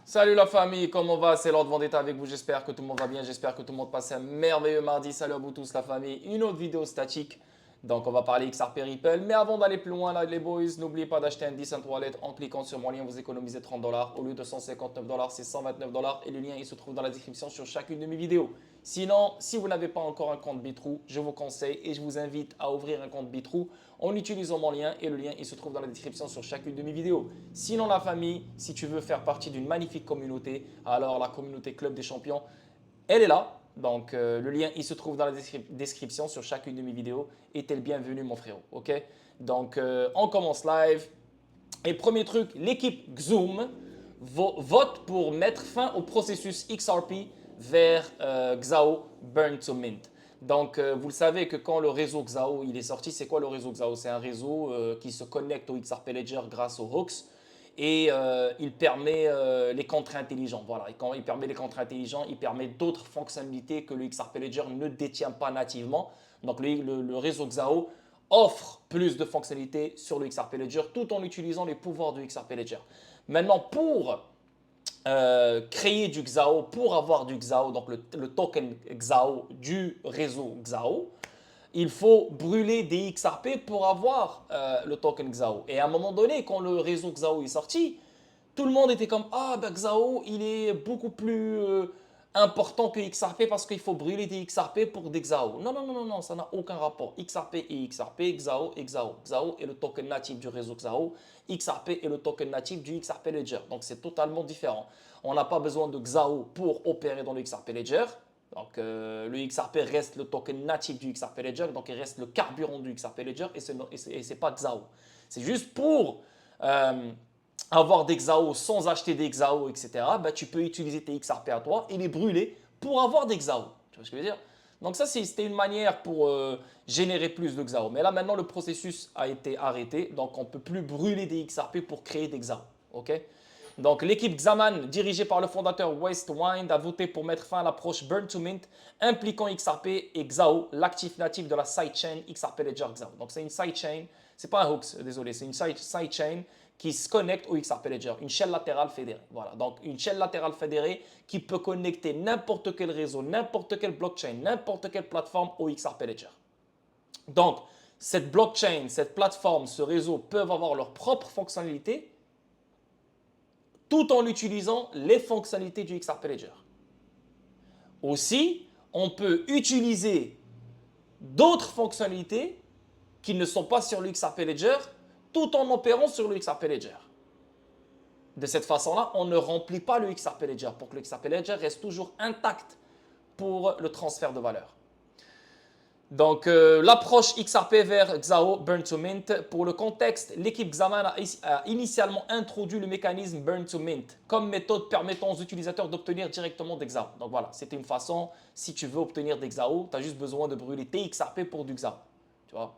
Salut la famille, comment va? C'est Lord Vendetta avec vous, j'espère que tout le monde va bien, j'espère que tout le monde passe un merveilleux mardi. Salut à vous tous la famille, une autre vidéo statique. Donc on va parler XRP Ripple, mais avant d'aller plus loin là les boys, n'oubliez pas d'acheter un Decent Wallet en cliquant sur mon lien, vous économisez 30 dollars. Au lieu de 159 dollars, c'est 129 dollars et le lien il se trouve dans la description sur chacune de mes vidéos. Sinon, si vous n'avez pas encore un compte Bitrou, je vous conseille et je vous invite à ouvrir un compte Bitrou en utilisant mon lien et le lien il se trouve dans la description sur chacune de mes vidéos. Sinon la famille, si tu veux faire partie d'une magnifique communauté, alors la communauté Club des Champions, elle est là. Donc le lien il se trouve dans la description sur chacune de mes vidéos et t'es le bienvenu mon frérot. Ok. Donc on commence live. Et premier truc, l'équipe Xoom vote pour mettre fin au processus XRP vers XAO Burn to Mint. Donc, vous le savez que quand le réseau XAO il est sorti, c'est quoi le réseau XAO? C'est un réseau qui se connecte au XRP Ledger grâce aux hooks et il permet les contrats intelligents. Voilà, et quand il permet les contrats intelligents, il permet d'autres fonctionnalités que le XRP Ledger ne détient pas nativement. Donc, le réseau XAO offre plus de fonctionnalités sur le XRP Ledger tout en utilisant les pouvoirs du XRP Ledger. Maintenant, pour créer du XAO, pour avoir du XAO, donc le token XAO du réseau XAO, il faut brûler des XRP pour avoir le token XAO. Et à un moment donné, quand le réseau XAO est sorti, tout le monde était comme ah ben XAO il est beaucoup plus important que XRP parce qu'il faut brûler des XRP pour des XAO. Non, non, non, non, non, ça n'a aucun rapport. XRP et XRP, XAO et XAO. XAO est le token natif du réseau XAO. XRP est le token natif du XRP Ledger. Donc c'est totalement différent. On n'a pas besoin de XAO pour opérer dans le XRP Ledger. Donc le XRP reste le token natif du XRP Ledger, donc il reste le carburant du XRP Ledger et ce n'est pas XAO. C'est juste pour avoir des XAO sans acheter des XAO, etc., bah, tu peux utiliser tes XRP à toi et les brûler pour avoir des XAO. Tu vois ce que je veux dire? Donc ça, c'était une manière pour générer plus de XAO. Mais là, maintenant, le processus a été arrêté. Donc, on ne peut plus brûler des XRP pour créer des XAO. OK? Donc, l'équipe Xaman, dirigée par le fondateur Wastewind, a voté pour mettre fin à l'approche Burn to Mint, impliquant XRP et XAO, l'actif natif de la sidechain XRP Ledger XAO. Donc, c'est une sidechain, c'est pas un hooks, désolé, c'est une sidechain qui se connecte au XRP Ledger, une chaîne latérale fédérée. Voilà, donc une chaîne latérale fédérée qui peut connecter n'importe quel réseau, n'importe quelle blockchain, n'importe quelle plateforme au XRP Ledger. Donc, cette blockchain, cette plateforme, ce réseau peuvent avoir leurs propres fonctionnalités tout en utilisant les fonctionnalités du XRP Ledger. Aussi, on peut utiliser d'autres fonctionnalités qui ne sont pas sur le XRP Ledger tout en opérant sur le XRP Ledger. De cette façon-là, on ne remplit pas le XRP Ledger pour que le XRP Ledger reste toujours intact pour le transfert de valeur. Donc, l'approche XRP vers XAO Burn to Mint. Pour le contexte, l'équipe Xaman a initialement introduit le mécanisme Burn to Mint comme méthode permettant aux utilisateurs d'obtenir directement des XAO. Donc voilà, c'était une façon, si tu veux obtenir des XAO, tu as juste besoin de brûler tes XRP pour du XAO. Tu vois?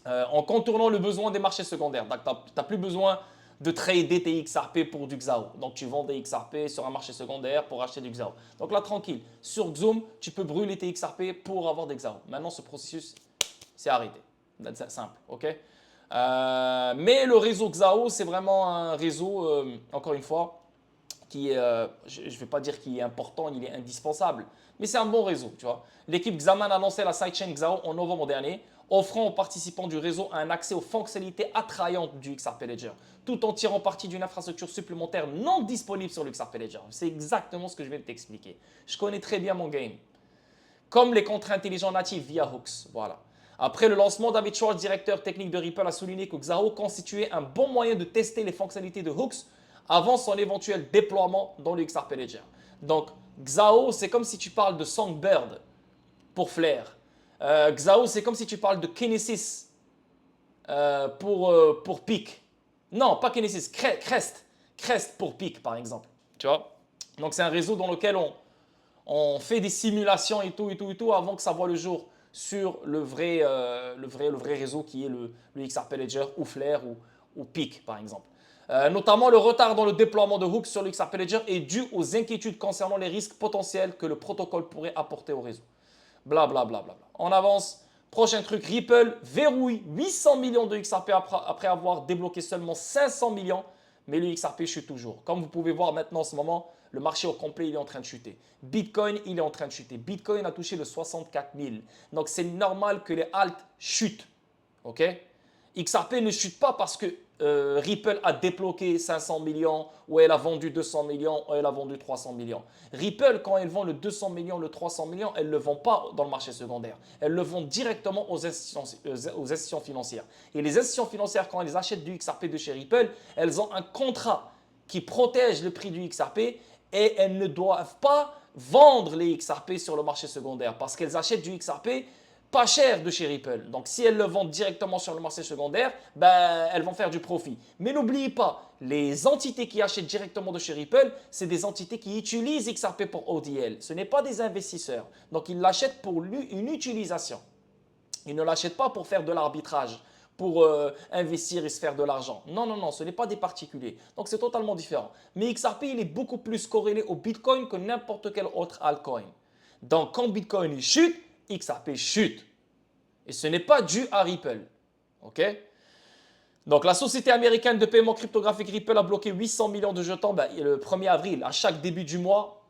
En contournant le besoin des marchés secondaires. Donc, tu n'as plus besoin de trader tes XRP pour du XAO. Donc, tu vends des XRP sur un marché secondaire pour acheter du XAO. Donc là, tranquille. Sur Xoom, tu peux brûler tes XRP pour avoir des XAO. Maintenant, ce processus, c'est arrêté. C'est simple, ok? Mais le réseau XAO, c'est vraiment un réseau, encore une fois, qui est, je ne vais pas dire qu'il est important, il est indispensable, mais c'est un bon réseau, tu vois. L'équipe Xaman a lancé la sidechain XAO en novembre dernier, offrant aux participants du réseau un accès aux fonctionnalités attrayantes du XRP Ledger, tout en tirant parti d'une infrastructure supplémentaire non disponible sur le XRP Ledger. C'est exactement ce que je viens de t'expliquer. Je connais très bien mon game. Comme les contrats intelligents natifs via hooks, voilà. Après le lancement, David Schwartz, directeur technique de Ripple, a souligné que XAO constituait un bon moyen de tester les fonctionnalités de hooks avant son éventuel déploiement dans le XRP Ledger. Donc, XAO, c'est comme si tu parles de Songbird pour Flare. XAO, c'est comme si tu parles de Kinesis pour Peak. Non, pas Kinesis, Crest. Crest pour Peak, par exemple. Tu vois? Donc, c'est un réseau dans lequel on fait des simulations et tout avant que ça voit le jour sur le vrai réseau qui est le XRP Ledger ou Flare ou Peak, par exemple. Notamment, le retard dans le déploiement de hooks sur le XRP Ledger est dû aux inquiétudes concernant les risques potentiels que le protocole pourrait apporter au réseau. Blablabla. Bla, bla, bla. On avance. Prochain truc, Ripple verrouille 800 millions de XRP après avoir débloqué seulement 500 millions, mais le XRP chute toujours. Comme vous pouvez voir maintenant en ce moment, le marché au complet il est en train de chuter. Bitcoin, il est en train de chuter. Bitcoin a touché le 64 000. Donc c'est normal que les alts chutent. Ok? XRP ne chute pas parce que Ripple a débloqué 500 millions, ou elle a vendu 200 millions, ou elle a vendu 300 millions. Ripple, quand elle vend le 200 millions, le 300 millions, elle ne le vend pas dans le marché secondaire. Elle le vend directement aux institutions financières. Et les institutions financières, quand elles achètent du XRP de chez Ripple, elles ont un contrat qui protège le prix du XRP et elles ne doivent pas vendre les XRP sur le marché secondaire parce qu'elles achètent du XRP pas cher de chez Ripple. Donc, si elles le vendent directement sur le marché secondaire, ben, elles vont faire du profit. Mais n'oubliez pas, les entités qui achètent directement de chez Ripple, c'est des entités qui utilisent XRP pour ODL. Ce n'est pas des investisseurs. Donc, ils l'achètent pour une utilisation. Ils ne l'achètent pas pour faire de l'arbitrage, pour investir et se faire de l'argent. Non, non, non, ce n'est pas des particuliers. Donc, c'est totalement différent. Mais XRP, il est beaucoup plus corrélé au Bitcoin que n'importe quel autre altcoin. Donc, quand Bitcoin chute, XRP chute. Et ce n'est pas dû à Ripple. OK? Donc, la société américaine de paiement cryptographique Ripple a bloqué 800 millions de jetons le 1er avril. À chaque début du mois,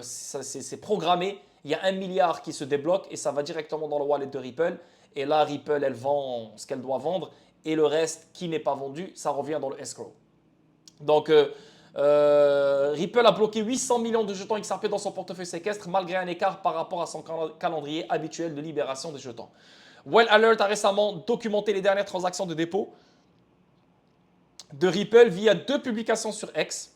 c'est programmé. Il y a 1 milliard qui se débloque et ça va directement dans le wallet de Ripple. Et là, Ripple, elle vend ce qu'elle doit vendre. Et le reste qui n'est pas vendu, ça revient dans le escrow. Donc, Ripple a bloqué 800 millions de jetons XRP dans son portefeuille séquestre malgré un écart par rapport à son calendrier habituel de libération des jetons. Well Alert a récemment documenté les dernières transactions de dépôt de Ripple via 2 publications sur X.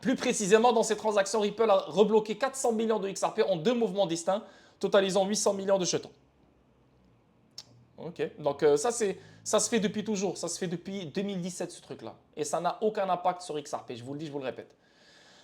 Plus précisément, dans ces transactions, Ripple a rebloqué 400 millions de XRP en 2 mouvements distincts, totalisant 800 millions de jetons. Ok, donc ça se fait depuis toujours, ça se fait depuis 2017 ce truc-là. Et ça n'a aucun impact sur XRP, je vous le dis, je vous le répète.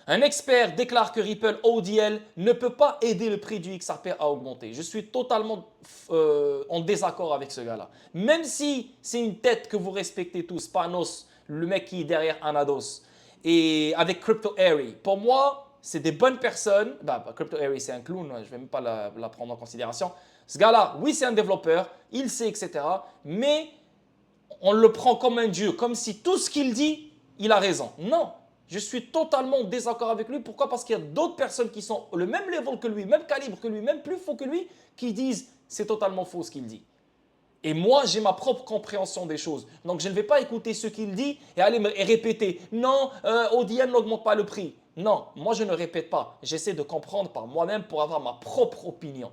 Un expert déclare que Ripple ODL ne peut pas aider le prix du XRP à augmenter. Je suis totalement en désaccord avec ce gars-là. Même si c'est une tête que vous respectez tous, Panos, le mec qui est derrière Anados, et avec Crypto Airy, pour moi, c'est des bonnes personnes. Crypto Airy, c'est un clown, je ne vais même pas la prendre en considération. Ce gars-là, oui, c'est un développeur, il sait, etc. Mais on le prend comme un dieu, comme si tout ce qu'il dit, il a raison. Non, je suis totalement en désaccord avec lui. Pourquoi? Parce qu'il y a d'autres personnes qui sont le même level que lui, même calibre que lui, même plus faux que lui, qui disent c'est totalement faux ce qu'il dit. Et moi, j'ai ma propre compréhension des choses. Donc, je ne vais pas écouter ce qu'il dit et aller me répéter « Non, ODL n'augmente pas le prix ». Non, moi, je ne répète pas. J'essaie de comprendre par moi-même pour avoir ma propre opinion.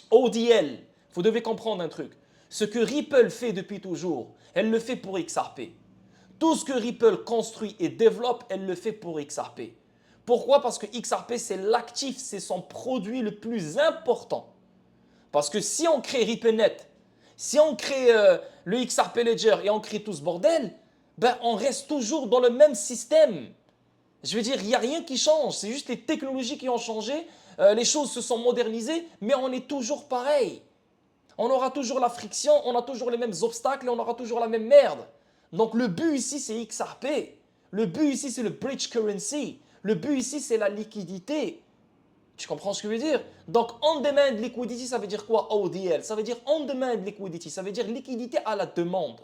ODL, vous devez comprendre un truc. Ce que Ripple fait depuis toujours, elle le fait pour XRP. Tout ce que Ripple construit et développe, elle le fait pour XRP. Pourquoi? Parce que XRP, c'est l'actif, c'est son produit le plus important. Parce que si on crée RippleNet, si on crée le XRP Ledger et on crée tout ce bordel, ben on reste toujours dans le même système. Je veux dire, il n'y a rien qui change. C'est juste les technologies qui ont changé. Les choses se sont modernisées, mais on est toujours pareil. On aura toujours la friction, on a toujours les mêmes obstacles et on aura toujours la même merde. Donc le but ici, c'est XRP. Le but ici, c'est le bridge currency. Le but ici, c'est la liquidité. Tu comprends ce que je veux dire? Donc, on-demand liquidity, ça veut dire quoi? ODL. Ça veut dire on-demand liquidity. Ça veut dire liquidité à la demande.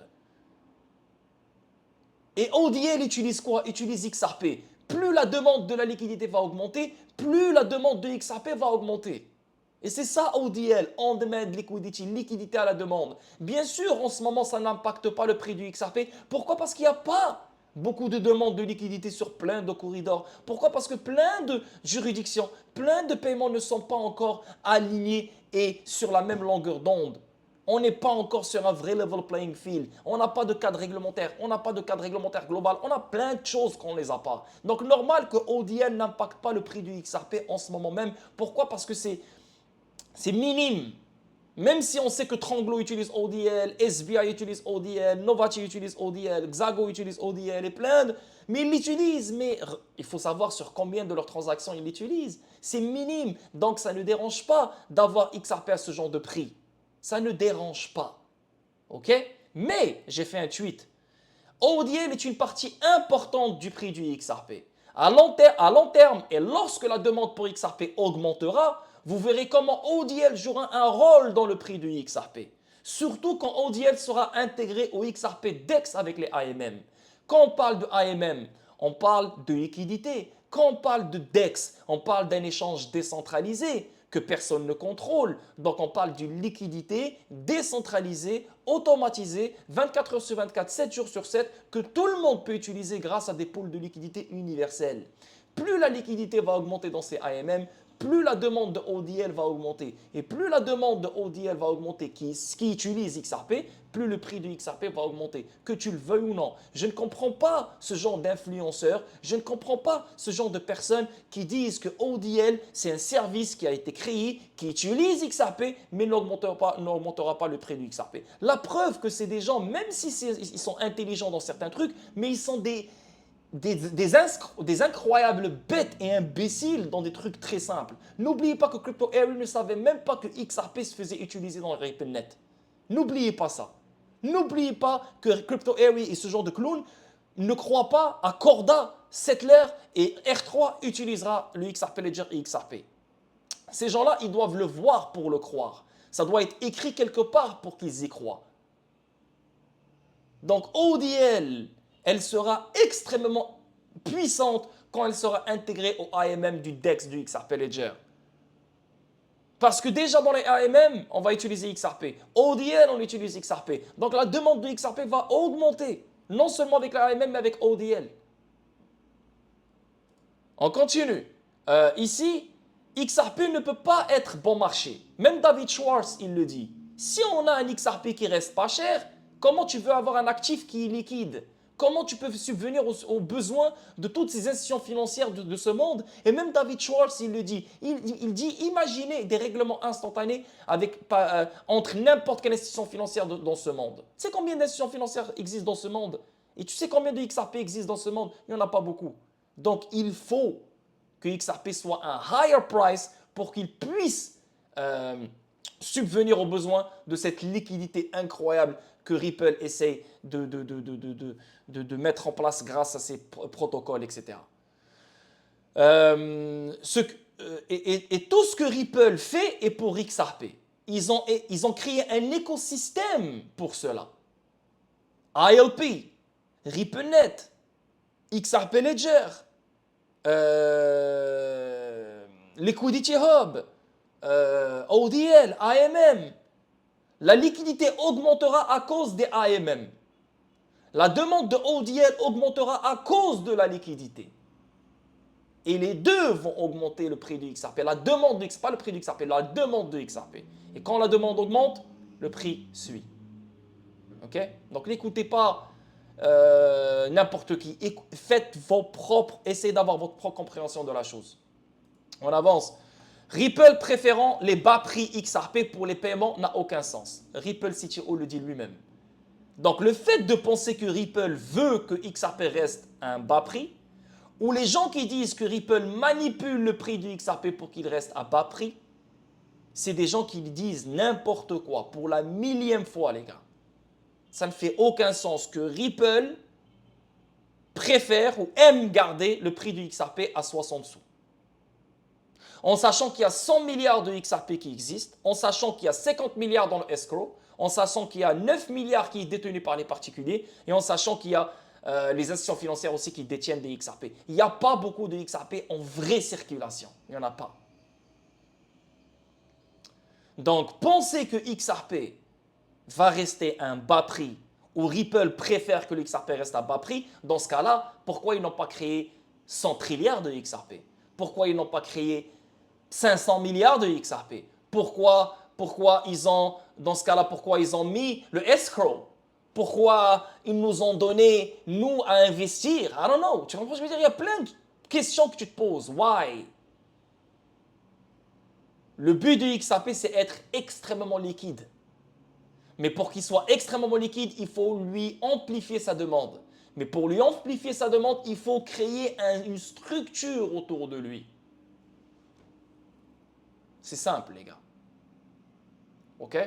Et ODL utilise quoi? Utilise XRP. Plus la demande de la liquidité va augmenter, plus la demande de XRP va augmenter. Et c'est ça ODL, on-demand liquidity, liquidité à la demande. Bien sûr, en ce moment, ça n'impacte pas le prix du XRP. Pourquoi? Parce qu'il n'y a pas beaucoup de demandes de liquidité sur plein de corridors. Pourquoi? Parce que plein de juridictions, plein de paiements ne sont pas encore alignés et sur la même longueur d'onde. On n'est pas encore sur un vrai level playing field. On n'a pas de cadre réglementaire. On n'a pas de cadre réglementaire global. On a plein de choses qu'on ne les a pas. Donc, normal que ODL n'impacte pas le prix du XRP en ce moment même. Pourquoi? Parce que c'est minime. Même si on sait que Tranglo utilise ODL, SBI utilise ODL, Novachi utilise ODL, Xago utilise ODL et plein de... Mais ils l'utilisent. Mais il faut savoir sur combien de leurs transactions ils l'utilisent. C'est minime. Donc, ça ne dérange pas d'avoir XRP à ce genre de prix. Ça ne dérange pas. OK? Mais, j'ai fait un tweet. ODL est une partie importante du prix du XRP. À long terme, et lorsque la demande pour XRP augmentera, vous verrez comment ODL jouera un rôle dans le prix du XRP. Surtout quand ODL sera intégré au XRP DEX avec les AMM. Quand on parle de AMM, on parle de liquidité. Quand on parle de DEX, on parle d'un échange décentralisé que personne ne contrôle. Donc on parle d'une liquidité décentralisée, automatisée, 24 heures sur 24, 7 jours sur 7, que tout le monde peut utiliser grâce à des pôles de liquidité universels. Plus la liquidité va augmenter dans ces AMM, plus la demande de ODL va augmenter. Et plus la demande de ODL va augmenter qui utilise XRP, plus le prix de XRP va augmenter. Que tu le veuilles ou non. Je ne comprends pas ce genre d'influenceurs, je ne comprends pas ce genre de personnes qui disent que ODL, c'est un service qui a été créé, qui utilise XRP, mais n'augmentera pas le prix du XRP. La preuve que c'est des gens, même si ils sont intelligents dans certains trucs, mais ils sont des incroyables bêtes et imbéciles dans des trucs très simples. N'oubliez pas que Crypto Harry ne savait même pas que XRP se faisait utiliser dans le RippleNet. N'oubliez pas ça. N'oubliez pas que Crypto Harry et ce genre de clown ne croient pas à Corda, Settler et R3 utilisera le XRP Ledger et XRP. Ces gens-là, ils doivent le voir pour le croire. Ça doit être écrit quelque part pour qu'ils y croient. Donc ODL, elle sera extrêmement puissante quand elle sera intégrée au AMM du DEX du XRP Ledger. Parce que déjà dans les AMM, on va utiliser XRP. ODL, on utilise XRP. Donc la demande de XRP va augmenter. Non seulement avec l'AMM, mais avec ODL. On continue. Ici, XRP ne peut pas être bon marché. Même David Schwartz, il le dit. Si on a un XRP qui reste pas cher, comment tu veux avoir un actif qui est liquide? Comment tu peux subvenir aux besoins de toutes ces institutions financières de ce monde? Et même David Schwartz, il le dit. Il dit, imaginez des règlements instantanés entre n'importe quelle institution financière dans ce monde. Tu sais combien d'institutions financières existent dans ce monde? Et tu sais combien de XRP existent dans ce monde? Il n'y en a pas beaucoup. Donc, il faut que XRP soit un higher price pour qu'il puisse subvenir aux besoins de cette liquidité incroyable que Ripple essaie de mettre en place grâce à ses protocoles, etc. Et tout ce que Ripple fait est pour XRP. Ils ont créé un écosystème pour cela. ILP, RippleNet, XRP Ledger, Liquidity Hub, ODL, AMM. La liquidité augmentera à cause des AMM. La demande de ODL augmentera à cause de la liquidité. Et les deux vont augmenter le prix du XRP. La demande de XRP, pas le prix du XRP, la demande de XRP. Et quand la demande augmente, le prix suit. Ok? Donc n'écoutez pas n'importe qui. Faites vos propres, essayez d'avoir votre propre compréhension de la chose. On avance. Ripple préférant les bas prix XRP pour les paiements n'a aucun sens. Ripple CTO le dit lui-même. Donc le fait de penser que Ripple veut que XRP reste un bas prix, ou les gens qui disent que Ripple manipule le prix du XRP pour qu'il reste à bas prix, c'est des gens qui disent n'importe quoi pour la millième fois, les gars. Ça ne fait aucun sens que Ripple préfère ou aime garder le prix du XRP à 60 sous. En sachant qu'il y a 100 milliards de XRP qui existent, en sachant qu'il y a 50 milliards dans le escrow, en sachant qu'il y a 9 milliards qui est détenu par les particuliers et en sachant qu'il y a les institutions financières aussi qui détiennent des XRP. Il n'y a pas beaucoup de XRP en vraie circulation. Il n'y en a pas. Donc, penser que XRP va rester un bas prix ou Ripple préfère que le XRP reste à bas prix, dans ce cas-là, pourquoi ils n'ont pas créé 100 trilliards de XRP? Pourquoi ils n'ont pas créé 500 milliards de XRP? Pourquoi ils ont, dans ce cas-là, pourquoi ils ont mis le escrow? Pourquoi ils nous ont donné, nous, à investir? I don't know. Tu comprends ce que je veux dire? Il y a plein de questions que tu te poses. Why? Le but du XRP, c'est être extrêmement liquide. Mais pour qu'il soit extrêmement liquide, il faut lui amplifier sa demande. Mais pour lui amplifier sa demande, il faut créer une structure autour de lui. C'est simple, les gars. OK?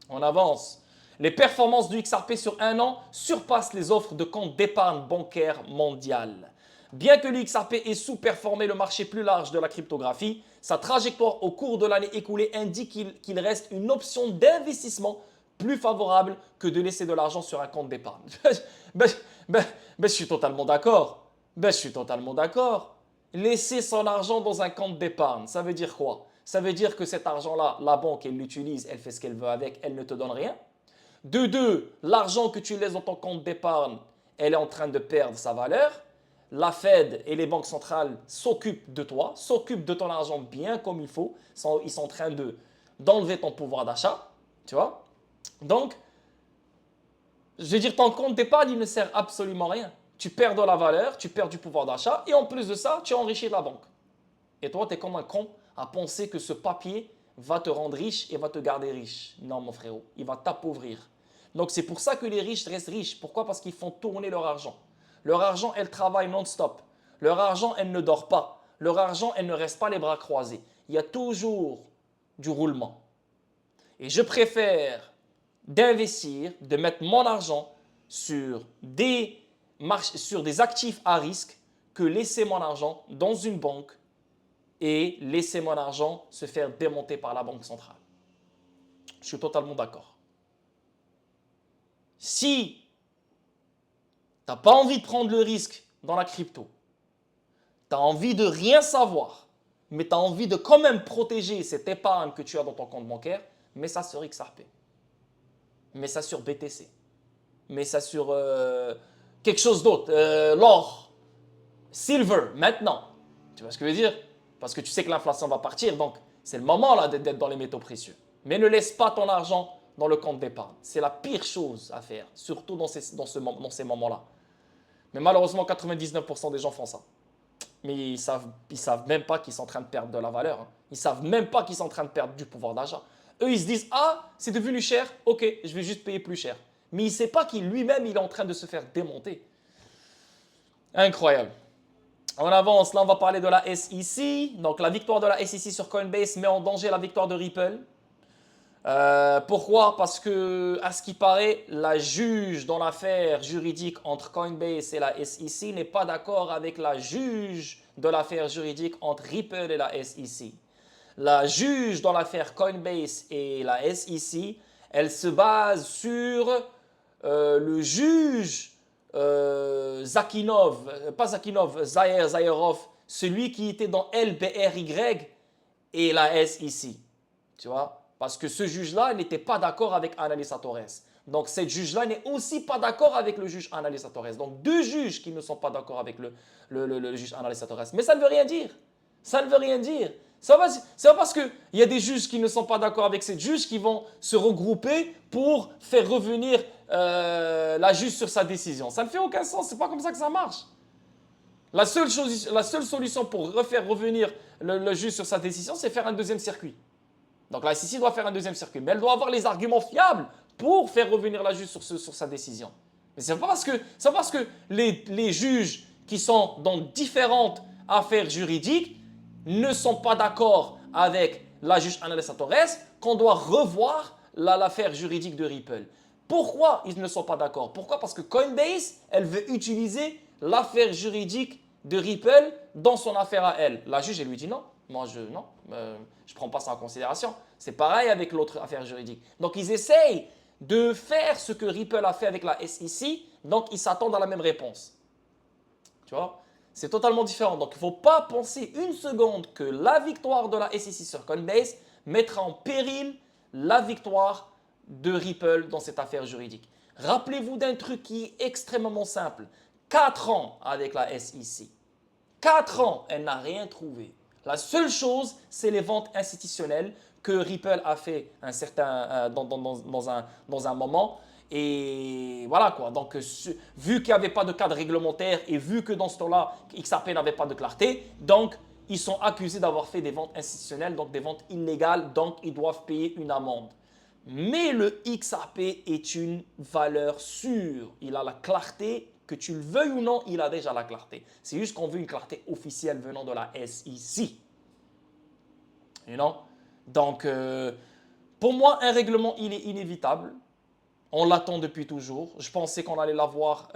On avance. Les performances du XRP sur un an surpassent les offres de comptes d'épargne bancaire mondiale. Bien que le XRP ait sous-performé le marché plus large de la cryptographie, sa trajectoire au cours de l'année écoulée indique qu'il reste une option d'investissement plus favorable que de laisser de l'argent sur un compte d'épargne. Ben, je suis totalement d'accord. Ben, je suis totalement d'accord. Laisser son argent dans un compte d'épargne, ça veut dire quoi? Ça veut dire que cet argent-là, la banque, elle l'utilise, elle fait ce qu'elle veut avec, elle ne te donne rien. De deux, l'argent que tu laisses dans ton compte d'épargne, elle est en train de perdre sa valeur. La Fed et les banques centrales s'occupent de toi, s'occupent de ton argent bien comme il faut. Ils sont en train d'enlever ton pouvoir d'achat. Tu vois? Donc, je veux dire, ton compte d'épargne, il ne sert absolument à rien. Tu perds de la valeur, tu perds du pouvoir d'achat et en plus de ça, tu enrichis la banque. Et toi, tu es comme un con à penser que ce papier va te rendre riche et va te garder riche. Non, mon frérot, il va t'appauvrir. Donc, c'est pour ça que les riches restent riches. Pourquoi? Parce qu'ils font tourner leur argent. Leur argent, elle travaille non-stop. Leur argent, elle ne dort pas. Leur argent, elle ne reste pas les bras croisés. Il y a toujours du roulement. Et je préfère d'investir, de mettre mon argent sur sur des actifs à risque que laisser mon argent dans une banque et laisser mon argent se faire démonter par la banque centrale. Je suis totalement d'accord. Si tu n'as pas envie de prendre le risque dans la crypto, tu as envie de rien savoir, mais tu as envie de quand même protéger cette épargne que tu as dans ton compte bancaire, mets ça sur XRP, mets ça sur BTC, mets ça sur quelque chose d'autre, l'or, silver, maintenant. Tu vois ce que je veux dire? Parce que tu sais que l'inflation va partir, donc c'est le moment là d'être dans les métaux précieux. Mais ne laisse pas ton argent dans le compte d'épargne. C'est la pire chose à faire, surtout dans ces moments-là. Mais malheureusement, 99% des gens font ça. Mais ils savent même pas qu'ils sont en train de perdre de la valeur. Hein. Ils savent même pas qu'ils sont en train de perdre du pouvoir d'achat. Eux, ils se disent, ah, c'est devenu cher, ok, je vais juste payer plus cher. Mais il ne sait pas qu'il lui-même, il est en train de se faire démonter. Incroyable. On avance, là on va parler de la SEC. Donc la victoire de la SEC sur Coinbase met en danger la victoire de Ripple. Pourquoi? Parce que, à ce qui paraît, la juge dans l'affaire juridique entre Coinbase et la SEC n'est pas d'accord avec la juge de l'affaire juridique entre Ripple et la SEC. La juge dans l'affaire Coinbase et la SEC, elle se base sur le juge Zayerov, celui qui était dans LBRY et la SEC. Tu vois? Parce que ce juge-là n'était pas d'accord avec Annalisa Torres. Donc, cette juge-là n'est aussi pas d'accord avec le juge Annalisa Torres. Donc, deux juges qui ne sont pas d'accord avec le juge Annalisa Torres. Mais ça ne veut rien dire. Ça ne veut rien dire. C'est pas parce qu'il y a des juges qui ne sont pas d'accord avec cette juge qui vont se regrouper pour faire revenir la juge sur sa décision. Ça ne fait aucun sens. C'est pas comme ça que ça marche. La seule solution pour refaire revenir le juge sur sa décision, c'est faire un deuxième circuit. Donc la SEC doit faire un deuxième circuit, mais elle doit avoir les arguments fiables pour faire revenir la juge sur sa décision. Mais ce n'est pas parce que les juges qui sont dans différentes affaires juridiques ne sont pas d'accord avec la juge Annalisa Torres qu'on doit revoir l'affaire juridique de Ripple. Pourquoi ils ne sont pas d'accord? Pourquoi? Parce que Coinbase, elle veut utiliser l'affaire juridique de Ripple dans son affaire à elle. La juge, elle lui dit non. Moi, je ne prends pas ça en considération. C'est pareil avec l'autre affaire juridique. Donc, ils essayent de faire ce que Ripple a fait avec la SEC. Donc, ils s'attendent à la même réponse. Tu vois? C'est totalement différent. Donc, il ne faut pas penser une seconde que la victoire de la SEC sur Coinbase mettra en péril la victoire de Ripple dans cette affaire juridique. Rappelez-vous d'un truc qui est extrêmement simple. 4 ans avec la SEC. 4 ans, elle n'a rien trouvé. La seule chose, c'est les ventes institutionnelles que Ripple a fait dans un moment. Et voilà quoi. Donc, vu qu'il n'y avait pas de cadre réglementaire et vu que dans ce temps-là, XRP n'avait pas de clarté, donc ils sont accusés d'avoir fait des ventes institutionnelles, donc des ventes illégales, donc ils doivent payer une amende. Mais le XRP est une valeur sûre. Il a la clarté. Que tu le veuilles ou non, il a déjà la clarté. C'est juste qu'on veut une clarté officielle venant de la SEC. You know? Donc, pour moi, un règlement, il est inévitable. On l'attend depuis toujours. Je pensais qu'on allait l'avoir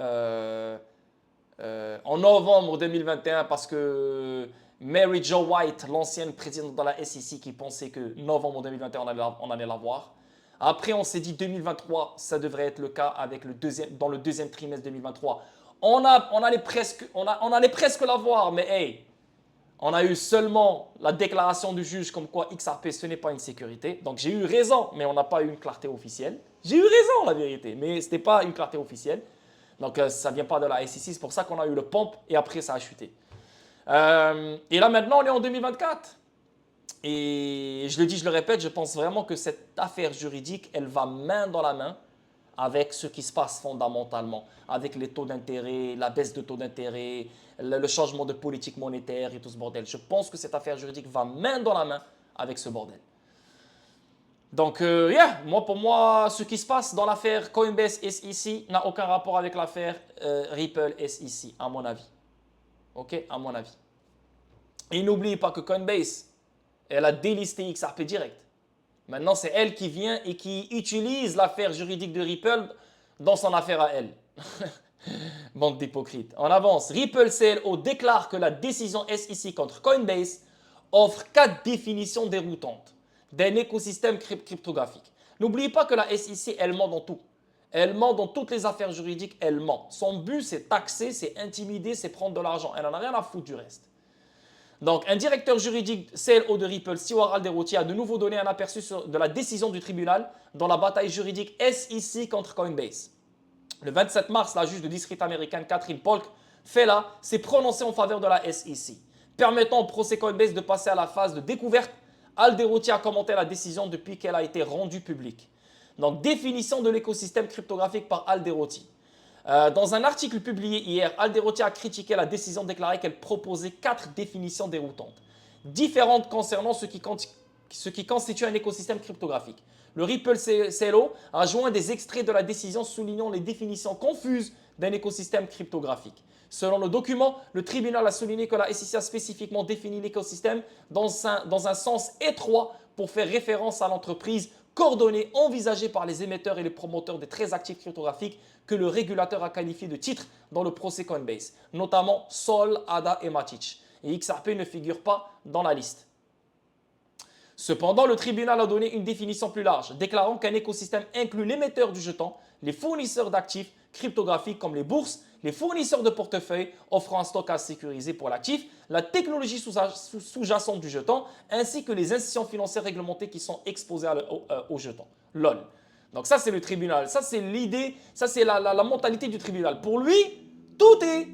en novembre 2021 parce que Mary Jo White, l'ancienne présidente de la SEC, qui pensait que novembre 2021, on allait l'avoir. Après, on s'est dit 2023, ça devrait être le cas avec dans le deuxième trimestre 2023. On allait presque l'avoir, mais hey, on a eu seulement la déclaration du juge comme quoi XRP, ce n'est pas une sécurité. Donc j'ai eu raison, mais on n'a pas eu une clarté officielle. J'ai eu raison, la vérité, mais ce n'était pas une clarté officielle. Donc ça ne vient pas de la SEC, c'est pour ça qu'on a eu le pump et après ça a chuté. Et là maintenant, on est en 2024. Et je le dis, je le répète, je pense vraiment que cette affaire juridique, elle va main dans la main avec ce qui se passe fondamentalement, avec les taux d'intérêt, la baisse de taux d'intérêt, le changement de politique monétaire et tout ce bordel. Je pense que cette affaire juridique va main dans la main avec ce bordel. Donc, pour moi, ce qui se passe dans l'affaire Coinbase SEC n'a aucun rapport avec l'affaire Ripple SEC, à mon avis. Ok, à mon avis. Et n'oubliez pas que Coinbase, elle a délisté XRP direct. Maintenant, c'est elle qui vient et qui utilise l'affaire juridique de Ripple dans son affaire à elle. Bande d'hypocrites. On avance. Ripple CLO déclare que la décision SEC contre Coinbase offre 4 définitions déroutantes d'un écosystème cryptographique. N'oubliez pas que la SEC, elle ment dans tout. Elle ment dans toutes les affaires juridiques, elle ment. Son but, c'est taxer, c'est intimider, c'est prendre de l'argent. Elle n'en a rien à foutre du reste. Donc, un directeur juridique CLO de Ripple, Stewart Alderoty, a de nouveau donné un aperçu de la décision du tribunal dans la bataille juridique SEC contre Coinbase. Le 27 mars, la juge de district américaine Catherine Polk Fella s'est prononcée en faveur de la SEC, permettant au procès Coinbase de passer à la phase de découverte. Alderoty a commenté la décision depuis qu'elle a été rendue publique. Donc, définition de l'écosystème cryptographique par Alderoty. Dans un article publié hier, Alderoty a critiqué la décision déclarée qu'elle proposait 4 définitions déroutantes, différentes concernant ce qui constitue un écosystème cryptographique. Le Ripple CLO a joint des extraits de la décision soulignant les définitions confuses d'un écosystème cryptographique. Selon le document, le tribunal a souligné que la SEC a spécifiquement défini l'écosystème dans un sens étroit pour faire référence à l'entreprise coordonnée envisagée par les émetteurs et les promoteurs des très actifs cryptographiques que le régulateur a qualifié de titres dans le procès Coinbase, notamment Sol, ADA et Matic. Et XRP ne figure pas dans la liste. Cependant, le tribunal a donné une définition plus large, déclarant qu'un écosystème inclut l'émetteur du jeton, les fournisseurs d'actifs cryptographiques comme les bourses, les fournisseurs de portefeuilles offrant un stockage sécurisé pour l'actif, la technologie sous-jacente du jeton, ainsi que les institutions financières réglementées qui sont exposées au jeton. LOL. Donc ça, c'est le tribunal. Ça, c'est l'idée, ça, c'est la mentalité du tribunal. Pour lui, tout est...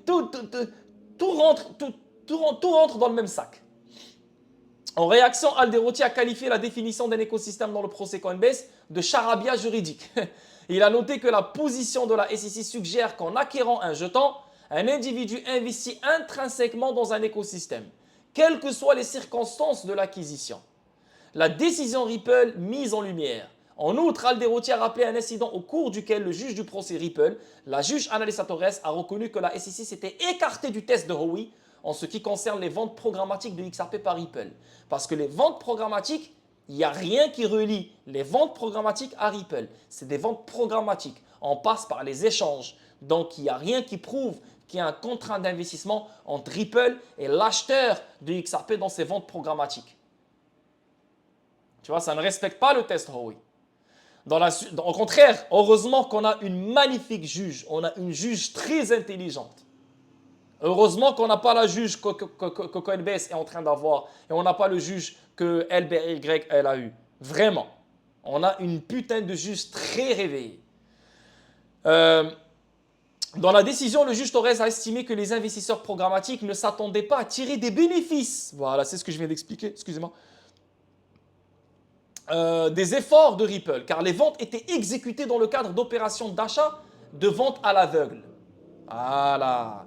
tout rentre dans le même sac. En réaction, Alderoty a qualifié la définition d'un écosystème dans le procès Coinbase de charabia juridique. Il a noté que la position de la SEC suggère qu'en acquérant un jeton, un individu investit intrinsèquement dans un écosystème, quelles que soient les circonstances de l'acquisition. La décision Ripple mise en lumière. En outre, Alderoty a rappelé un incident au cours duquel le juge du procès Ripple, la juge Annalisa Torres, a reconnu que la SEC s'était écartée du test de Howey en ce qui concerne les ventes programmatiques de XRP par Ripple. Parce que les ventes programmatiques, il n'y a rien qui relie les ventes programmatiques à Ripple. C'est des ventes programmatiques. On passe par les échanges. Donc, il n'y a rien qui prouve qu'il y a un contrat d'investissement entre Ripple et l'acheteur de XRP dans ces ventes programmatiques. Tu vois, ça ne respecte pas le test Howey. Au contraire, heureusement qu'on a une magnifique juge. On a une juge très intelligente. Heureusement qu'on n'a pas la juge que Coinbase est en train d'avoir et on n'a pas le juge que LBRY elle a eu. Vraiment. On a une putain de juge très réveillée. Dans la décision, le juge Torres a estimé que les investisseurs programmatiques ne s'attendaient pas à tirer des bénéfices. Voilà, c'est ce que je viens d'expliquer. Excusez-moi. Des efforts de Ripple, car les ventes étaient exécutées dans le cadre d'opérations d'achat de vente à l'aveugle. Voilà.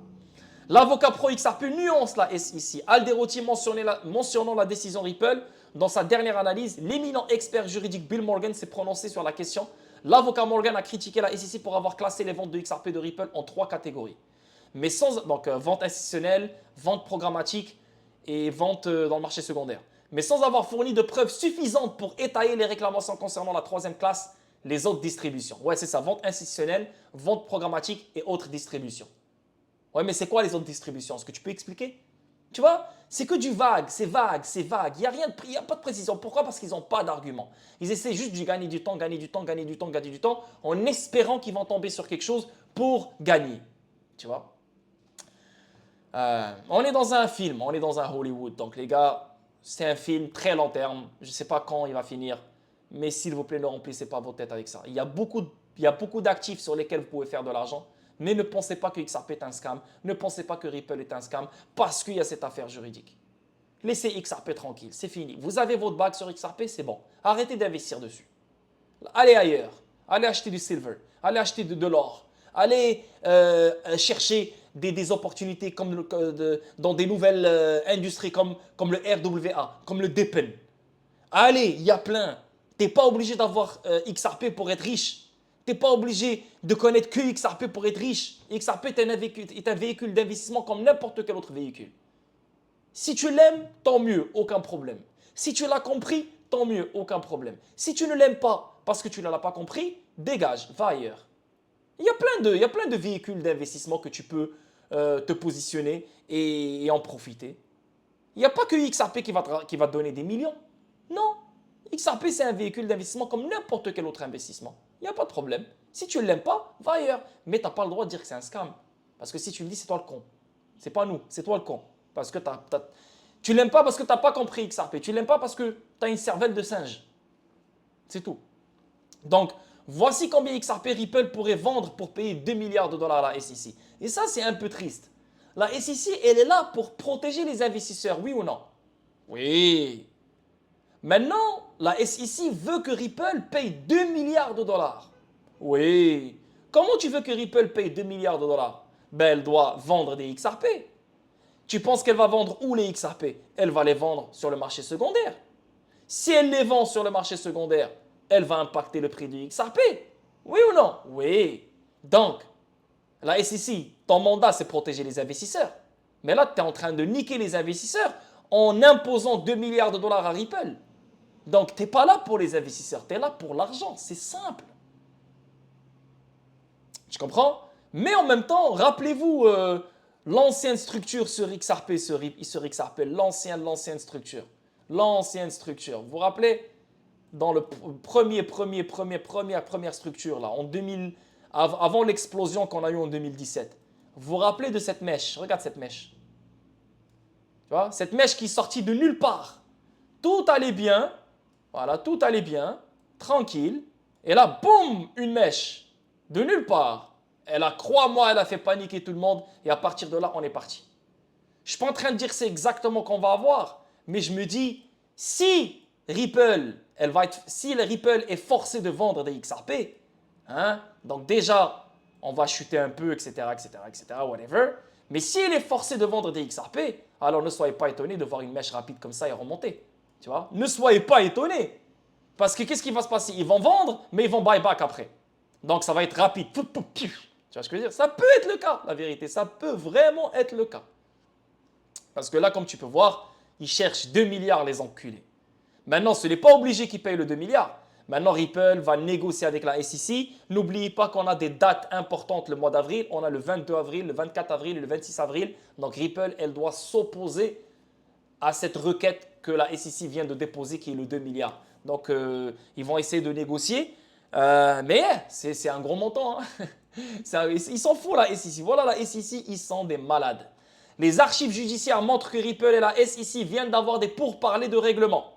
L'avocat pro XRP nuance la SEC. Alderoty mentionnant la décision Ripple, dans sa dernière analyse, l'éminent expert juridique Bill Morgan s'est prononcé sur la question. L'avocat Morgan a critiqué la SEC pour avoir classé les ventes de XRP de Ripple en 3 catégories. Mais vente institutionnelle, vente programmatique et vente dans le marché secondaire. Mais sans avoir fourni de preuves suffisantes pour étayer les réclamations concernant la 3e classe, les autres distributions. Ouais, c'est ça, vente institutionnelle, vente programmatique et autres distributions. Ouais, mais c'est quoi les autres distributions? Est-ce que tu peux expliquer? Tu vois, c'est que du vague, c'est vague, c'est vague. Il n'y a rien il y a pas de précision. Pourquoi? Parce qu'ils n'ont pas d'argument. Ils essaient juste de gagner du temps, gagner du temps, gagner du temps, gagner du temps, en espérant qu'ils vont tomber sur quelque chose pour gagner. Tu vois? On est dans un film, on est dans un Hollywood. Donc les gars, c'est un film très long terme. Je ne sais pas quand il va finir, mais s'il vous plaît, ne remplissez pas vos têtes avec ça. Il y a beaucoup d'actifs sur lesquels vous pouvez faire de l'argent, mais ne pensez pas que XRP est un scam. Ne pensez pas que Ripple est un scam parce qu'il y a cette affaire juridique. Laissez XRP tranquille, c'est fini. Vous avez votre bague sur XRP, c'est bon. Arrêtez d'investir dessus. Allez ailleurs. Allez acheter du silver. Allez acheter de l'or. Allez chercher des opportunités dans des nouvelles industries comme le RWA, comme le DePIN. Allez, il y a plein. Tu n'es pas obligé d'avoir XRP pour être riche. Tu n'es pas obligé de connaître que XRP pour être riche. XRP est un véhicule d'investissement comme n'importe quel autre véhicule. Si tu l'aimes, tant mieux, aucun problème. Si tu l'as compris, tant mieux, aucun problème. Si tu ne l'aimes pas parce que tu ne l'as pas compris, dégage, va ailleurs. Il y a plein de véhicules d'investissement que tu peux te positionner et en profiter. Il n'y a pas que XRP qui va te donner des millions. Non, XRP c'est un véhicule d'investissement comme n'importe quel autre investissement. Il n'y a pas de problème. Si tu ne l'aimes pas, va ailleurs. Mais tu n'as pas le droit de dire que c'est un scam. Parce que si tu le dis, c'est toi le con. C'est pas nous, c'est toi le con. Parce que tu l'aimes pas parce que tu n'as pas compris XRP. Tu l'aimes pas parce que tu as une cervelle de singe. C'est tout. Donc, voici combien XRP Ripple pourrait vendre pour payer 2 milliards de dollars à la SEC. Et ça, c'est un peu triste. La SEC, elle est là pour protéger les investisseurs, oui ou non? Oui. Maintenant, la SEC veut que Ripple paye 2 milliards de dollars. Oui. Comment tu veux que Ripple paye 2 milliards de dollars? Ben, elle doit vendre des XRP. Tu penses qu'elle va vendre où les XRP? Elle va les vendre sur le marché secondaire. Si elle les vend sur le marché secondaire, elle va impacter le prix du XRP. Oui ou non? Oui. Donc, la SEC, ton mandat, c'est protéger les investisseurs. Mais là, tu es en train de niquer les investisseurs en imposant 2 milliards de dollars à Ripple. Donc, tu n'es pas là pour les investisseurs, tu es là pour l'argent. C'est simple. Tu comprends? Mais en même temps, rappelez-vous l'ancienne structure sur XRP, sur XRP, l'ancienne structure. L'ancienne structure. Vous vous rappelez? Dans le première structure, là, en 2000, avant l'explosion qu'on a eue en 2017. Vous vous rappelez de cette mèche? Regarde cette mèche. Tu vois? Cette mèche qui est sortie de nulle part. Tout allait bien. Voilà, tout allait bien. Tranquille. Et là, boum, une mèche. De nulle part. Crois-moi, elle a fait paniquer tout le monde. Et à partir de là, on est parti. Je ne suis pas en train de dire que c'est exactement qu'on va avoir. Mais je me dis, si Ripple, si le Ripple est forcé de vendre des XRP, hein, donc déjà, on va chuter un peu, etc., whatever. Mais s'il est forcé de vendre des XRP, alors ne soyez pas étonnés de voir une mèche rapide comme ça et remonter. Tu vois? Ne soyez pas étonnés. Parce que qu'est-ce qui va se passer? Ils vont vendre, mais ils vont buy back après. Donc ça va être rapide. Tu vois ce que je veux dire? Ça peut être le cas, la vérité. Ça peut vraiment être le cas. Parce que là, comme tu peux voir, ils cherchent 2 milliards les enculés. Maintenant, ce n'est pas obligé qu'ils payent le 2 milliards. Maintenant, Ripple va négocier avec la SEC. N'oubliez pas qu'on a des dates importantes le mois d'avril. On a le 22 avril, le 24 avril et le 26 avril. Donc, Ripple, elle doit s'opposer à cette requête que la SEC vient de déposer, qui est le 2 milliards. Donc, ils vont essayer de négocier. Mais c'est un gros montant. Hein. Ils s'en foutent, la SEC. Voilà, la SEC, ils sont des malades. Les archives judiciaires montrent que Ripple et la SEC viennent d'avoir des pourparlers de règlement.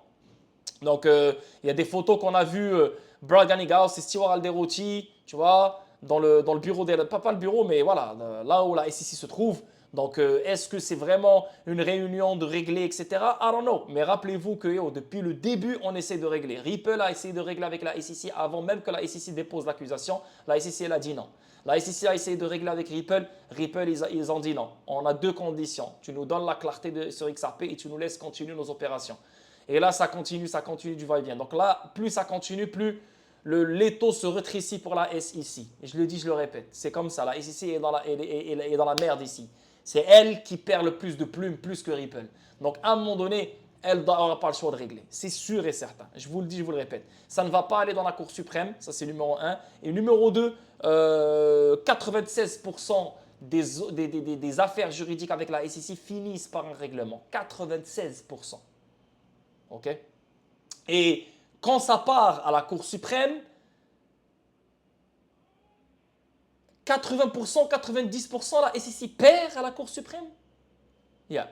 Donc, il y a des photos qu'on a vues, Brad Garlinghouse et Stewart Alderoty, tu vois, dans le bureau, pas le bureau, mais voilà, là où la SEC se trouve. Donc, est-ce que c'est vraiment une réunion de régler, etc. I don't know. Mais rappelez-vous que depuis le début, on essaie de régler. Ripple a essayé de régler avec la SEC avant même que la SEC dépose l'accusation. La SEC, elle a dit non. La SEC a essayé de régler avec Ripple. Ripple, ils ont dit non. On a deux conditions. Tu nous donnes la clarté sur XRP et tu nous laisses continuer nos opérations. Et là, ça continue du va-et-vient. Donc là, plus ça continue, plus l'étau se rétrécit pour la SEC. Et je le dis, je le répète. C'est comme ça. La SEC est dans la merde ici. C'est elle qui perd le plus de plumes, plus que Ripple. Donc à un moment donné, elle n'aura pas le choix de régler. C'est sûr et certain. Je vous le dis, je vous le répète. Ça ne va pas aller dans la Cour suprême. Ça, c'est numéro 1. Et numéro 2, 96% des affaires juridiques avec la SEC finissent par un règlement. 96%. OK? Et quand ça part à la Cour suprême, 80%, 90%, la SEC perd à la Cour suprême. Yeah.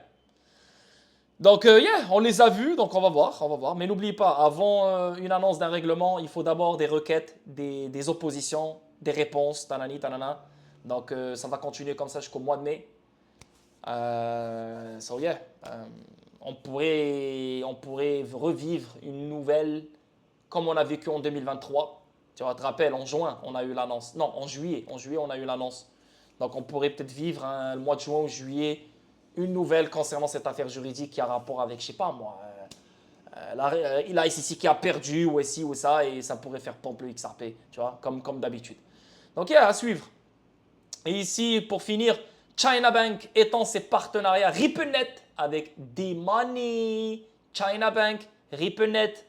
Donc, on les a vus, donc on va voir. Mais n'oubliez pas, avant une annonce d'un règlement, il faut d'abord des requêtes, des oppositions, des réponses, tanani, tanana. Donc, ça va continuer comme ça jusqu'au mois de mai. On pourrait revivre une nouvelle comme on a vécu en 2023. Tu te rappelles, en juin, on a eu l'annonce. Non, en juillet, on a eu l'annonce. Donc, on pourrait peut-être vivre le mois de juin ou juillet une nouvelle concernant cette affaire juridique qui a rapport avec, je sais pas moi, il a ici qui a perdu ou ici ou ça et ça pourrait faire pompe le XRP, tu vois, comme d'habitude. Donc, à suivre. Et ici, pour finir, China Bank étend ses partenariats RippleNet avec D-Money. China Bank, RippleNet.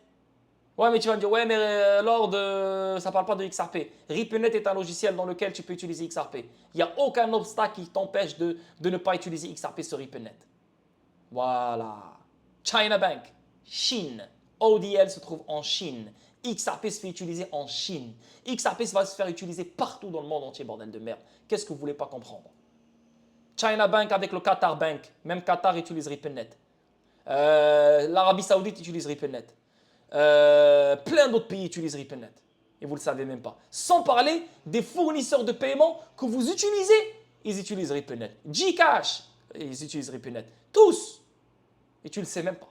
Ouais, mais tu vas me dire, ouais, mais Lord, ça ne parle pas de XRP. RippleNet est un logiciel dans lequel tu peux utiliser XRP. Il n'y a aucun obstacle qui t'empêche de ne pas utiliser XRP sur RippleNet. Voilà. China Bank, Chine. ODL se trouve en Chine. XRP se fait utiliser en Chine. XRP va se faire utiliser partout dans le monde entier, bordel de merde. Qu'est-ce que vous ne voulez pas comprendre? China Bank avec le Qatar Bank. Même Qatar utilise RippleNet. L'Arabie Saoudite utilise RippleNet. Plein d'autres pays utilisent RippleNet. Et vous ne le savez même pas. Sans parler des fournisseurs de paiement que vous utilisez. Ils utilisent RippleNet. Gcash, ils utilisent RippleNet. Tous. Et tu ne le sais même pas.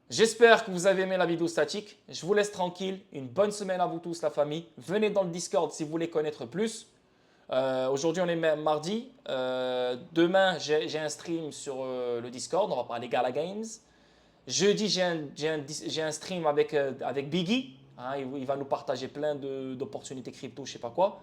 J'espère que vous avez aimé la vidéo statique. Je vous laisse tranquille. Une bonne semaine à vous tous, la famille. Venez dans le Discord si vous voulez connaître plus. Aujourd'hui, on est mardi. Demain, j'ai un stream sur le Discord. On va parler Gala Games. Jeudi, j'ai un stream avec Biggie. Hein, il va nous partager plein d'opportunités crypto, je ne sais pas quoi.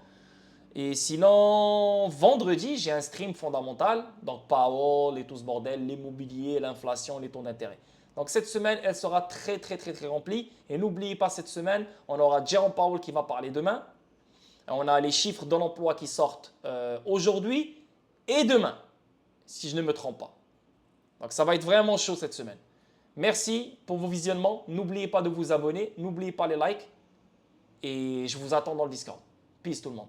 Et sinon, vendredi, j'ai un stream fondamental. Donc, Powell et tout ce bordel, l'immobilier, l'inflation, les taux d'intérêt. Donc, cette semaine, elle sera très, très, très, très remplie. Et n'oubliez pas, cette semaine, on aura Jerome Powell qui va parler demain. On a les chiffres de l'emploi qui sortent aujourd'hui et demain, si je ne me trompe pas. Donc, ça va être vraiment chaud cette semaine. Merci pour vos visionnements. N'oubliez pas de vous abonner. N'oubliez pas les likes. Et je vous attends dans le Discord. Peace tout le monde.